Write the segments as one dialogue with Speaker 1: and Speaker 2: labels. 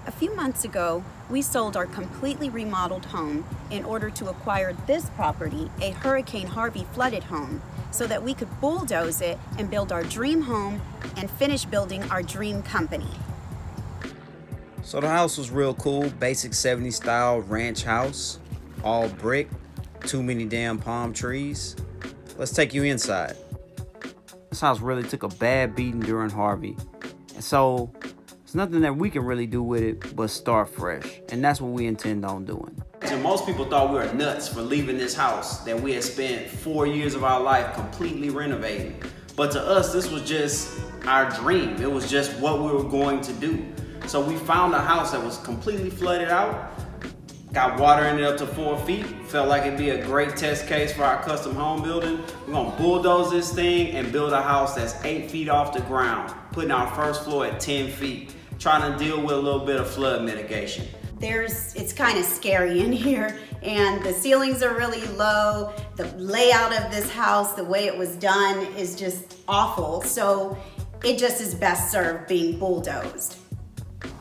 Speaker 1: A few months ago, we sold our completely remodeled home in order to acquire this property, a Hurricane Harvey flooded home, so that we could bulldoze it and build our dream home and finish building our dream company.
Speaker 2: So the house was real cool, basic 70s style ranch house, all brick, too many damn palm trees. Let's take you inside. This house really took a bad beating during Harvey, and so there's nothing that we can really do with it but start fresh, and that's what we intend on doing.
Speaker 3: So most people thought we were nuts for leaving this house that we had spent 4 years of our life completely renovating. But to us, this was just our dream. It was just what we were going to do. So we found a house that was completely flooded out, got water in it up to 4 feet, felt like it'd be a great test case for our custom home building. We're gonna bulldoze this thing and build a house that's 8 feet off the ground, putting our first floor at 10 feet, trying to deal with a little bit of flood mitigation.
Speaker 1: It's kind of scary in here, and the ceilings are really low. The layout of this house, the way it was done, is just awful. So it just is best served being bulldozed.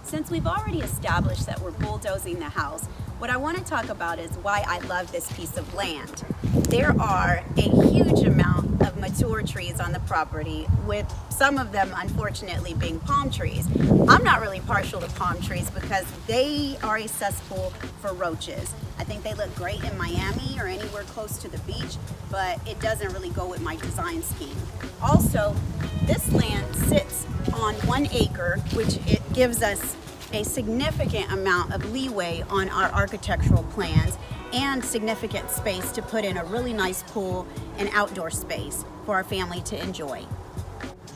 Speaker 1: Since we've already established that we're bulldozing the house, what I want to talk about is why I love this piece of land. There are a huge amount of mature trees on the property, with some of them unfortunately being palm trees. I'm not really partial to palm trees because they are a cesspool for roaches. I think they look great in Miami or anywhere close to the beach, but it doesn't really go with my design scheme. Also, this land sits on 1 acre, which it gives us a significant amount of leeway on our architectural plans and significant space to put in a really nice pool and outdoor space for our family to enjoy.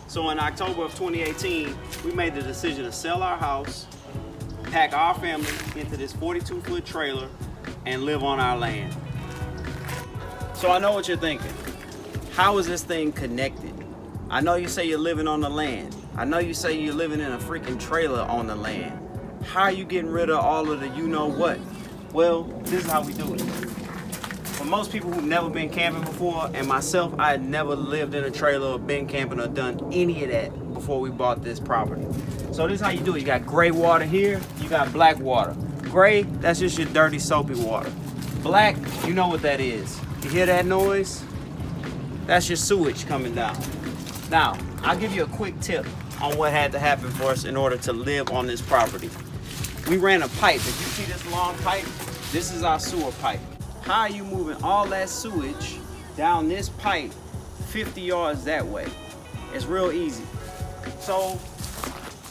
Speaker 3: So in October of 2018, we made the decision to sell our house, pack our family into this 42-foot trailer, and live on our land. So I know what you're thinking. How is this thing connected? I know you say you're living on the land. I know you say you're living in a freaking trailer on the land. How are you getting rid of all of the you-know-what? Well, this is how we do it. For most people who've never been camping before, and myself, I had never lived in a trailer or been camping or done any of that before we bought this property. So this is how you do it. You got gray water here, you got black water. Gray, that's just your dirty, soapy water. Black, you know what that is. You hear that noise? That's your sewage coming down. Now, I'll give you a quick tip on what had to happen for us in order to live on this property. We ran a pipe. If you see this long pipe, this is our sewer pipe. How are you moving all that sewage down this pipe 50 yards that way? It's real easy. So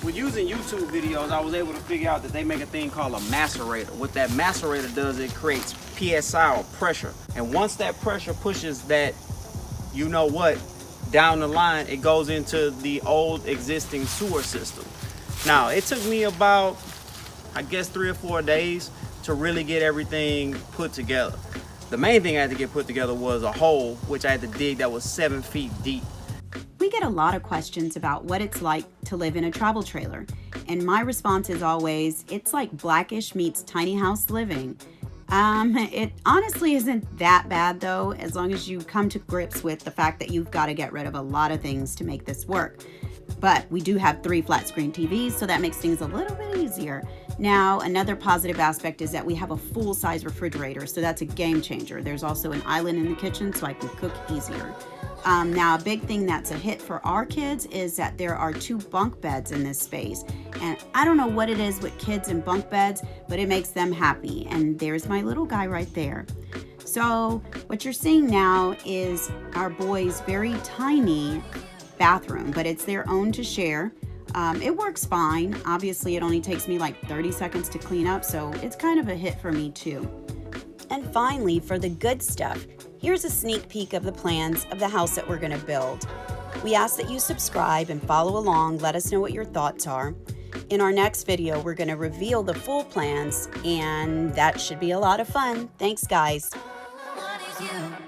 Speaker 3: with using YouTube videos, I was able to figure out that they make a thing called a macerator. What that macerator does, it creates PSI or pressure. And once that pressure pushes that, you know what, down the line, it goes into the old existing sewer system. Now, it took me about, I guess, 3 or 4 days to really get everything put together. The main thing I had to get put together was a hole, which I had to dig that was 7 feet deep.
Speaker 1: We get a lot of questions about what it's like to live in a travel trailer. And my response is always, it's like Blackish meets tiny house living. It honestly isn't that bad though, as long as you come to grips with the fact that you've got to get rid of a lot of things to make this work. But we do have 3 flat screen TVs, so that makes things a little bit easier. Now, another positive aspect is that we have a full-size refrigerator, so that's a game changer. There's also an island in the kitchen, so I can cook easier. Now, a big thing that's a hit for our kids is that there are 2 bunk beds in this space. And I don't know what it is with kids and bunk beds, but it makes them happy. And there's my little guy right there. So what you're seeing now is our boys' very tiny bathroom, but it's their own to share. It works fine. Obviously, it only takes me like 30 seconds to clean up, so it's kind of a hit for me too. And finally, for the good stuff, here's a sneak peek of the plans of the house that we're going to build. We ask that you subscribe and follow along. Let us know what your thoughts are. In our next video, we're going to reveal the full plans, and that should be a lot of fun. Thanks, guys.
Speaker 4: What is you?